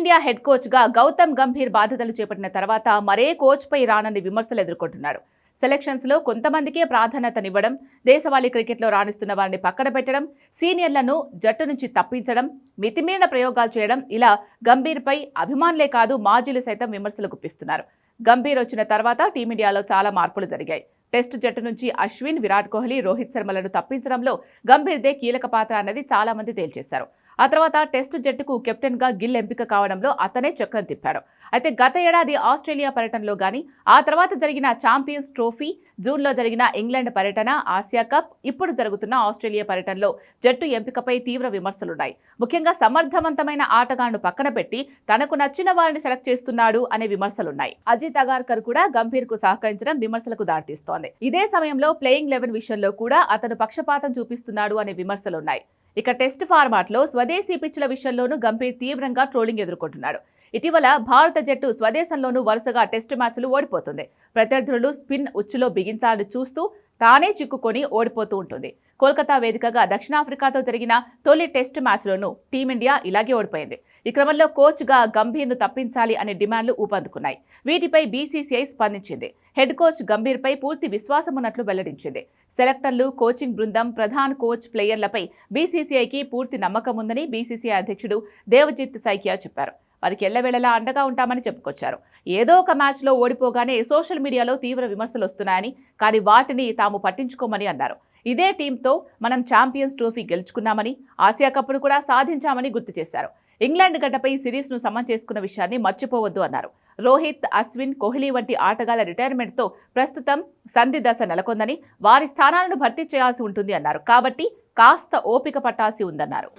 Team India head కోచ్గా గౌతమ్ గంభీర్ బాధ్యతలు చేపట్టిన తర్వాత మరే కోచ్పై రానని విమర్శలు ఎదుర్కొంటున్నాడు. సెలక్షన్స్లో కొంతమందికే ప్రాధాన్యతనివ్వడం, దేశవాళీ క్రికెట్లో రాణిస్తున్న వారిని పక్కన పెట్టడం, సీనియర్లను జట్టు నుంచి తప్పించడం, మితిమీరిన ప్రయోగాలు చేయడం ఇలా గంభీర్పై అభిమానులే కాదు మాజీలు సైతం విమర్శలు గుప్పిస్తున్నారు. గంభీర్ వచ్చిన తర్వాత టీమిండియాలో చాలా మార్పులు జరిగాయి. టెస్టు జట్టు నుంచి అశ్విన్, విరాట్ కోహ్లీ, రోహిత్ శర్మలను తప్పించడంలో గంభీర్దే కీలక పాత్ర అన్నది చాలా మంది తేల్చేశారు. ఆ తర్వాత టెస్టు జట్టుకు కెప్టెన్గా గిల్ ఎంపిక కావడంలో అతనే చక్రం తిప్పాడు. అయితే గత ఏడాది ఆస్ట్రేలియా పర్యటనలో గానీ, ఆ తర్వాత జరిగిన ఛాంపియన్స్ ట్రోఫీ, జూన్లో జరిగిన ఇంగ్లాండ్ పర్యటన, ఆసియా కప్, ఇప్పుడు జరుగుతున్న ఆస్ట్రేలియా పర్యటనలో జట్టు ఎంపికపై తీవ్ర విమర్శలున్నాయి. ముఖ్యంగా సమర్థవంతమైన ఆటగాళ్లను పక్కన పెట్టి తనకు నచ్చిన వారిని సెలెక్ట్ చేస్తున్నాడు అనే విమర్శలున్నాయి. అజిత్ అగార్కర్ కూడా గంభీర్కు సహకరించడం విమర్శలకు దారితీస్తోంది. ఇదే సమయంలో ప్లేయింగ్ 11 విషయంలో కూడా అతను పక్షపాతం చూపిస్తున్నాడు అనే విమర్శలున్నాయి. ఇక టెస్ట్ ఫార్మాట్లో స్వదేశీ పిచ్ల విషయంలోనూ గంభీర్ తీవ్రంగా ట్రోలింగ్ ఎదుర్కొంటున్నాడు. ఇటీవల భారత జట్టు స్వదేశంలోనూ వరుసగా టెస్టు మ్యాచ్లు ఓడిపోతుంది. ప్రత్యర్థులు స్పిన్ ఉచ్చులో బిగించాలని చూస్తూ తానే చిక్కుకొని ఓడిపోతూ ఉంటుంది. కోల్కతా వేదికగా దక్షిణాఫ్రికాతో జరిగిన తొలి టెస్టు మ్యాచ్లోనూ టీమిండియా ఇలాగే ఓడిపోయింది. ఈ క్రమంలో కోచ్గా గంభీర్ను తప్పించాలి అనే డిమాండ్లు ఊపందుకున్నాయి. వీటిపై బీసీసీఐ స్పందించింది. హెడ్ కోచ్ గంభీర్పై పూర్తి విశ్వాసం ఉన్నట్లు వెల్లడించింది. సెలెక్టర్లు, కోచింగ్ బృందం, ప్రధాన కోచ్, ప్లేయర్లపై బీసీసీఐకి పూర్తి నమ్మకం ఉందని బీసీసీఐ అధ్యక్షుడు దేవజిత్ సైకియా చెప్పారు. వారికి ఎల్లవేళలా అండగా ఉంటామని చెప్పుకొచ్చారు. ఏదో ఒక మ్యాచ్లో ఓడిపోగానే సోషల్ మీడియాలో తీవ్ర విమర్శలు వస్తున్నాయని, కానీ వాటిని తాము పట్టించుకోమని అన్నారు. ఇదే టీంతో మనం ఛాంపియన్స్ ట్రోఫీ గెలుచుకున్నామని, ఆసియా కప్ను కూడా సాధించామని గుర్తు చేశారు. ఇంగ్లాండ్ గడ్డపై సిరీస్ను సమం చేసుకున్న విషయాన్ని మర్చిపోవద్దు అన్నారు. రోహిత్, అశ్విన్, కోహ్లీ వంటి ఆటగాళ్ల రిటైర్మెంట్తో ప్రస్తుతం సంధి దశ నెలకొందని, వారి స్థానాలను భర్తీ చేయాల్సి ఉంటుంది అన్నారు. కాబట్టి కాస్త ఓపిక పట్టాల్సి ఉందన్నారు.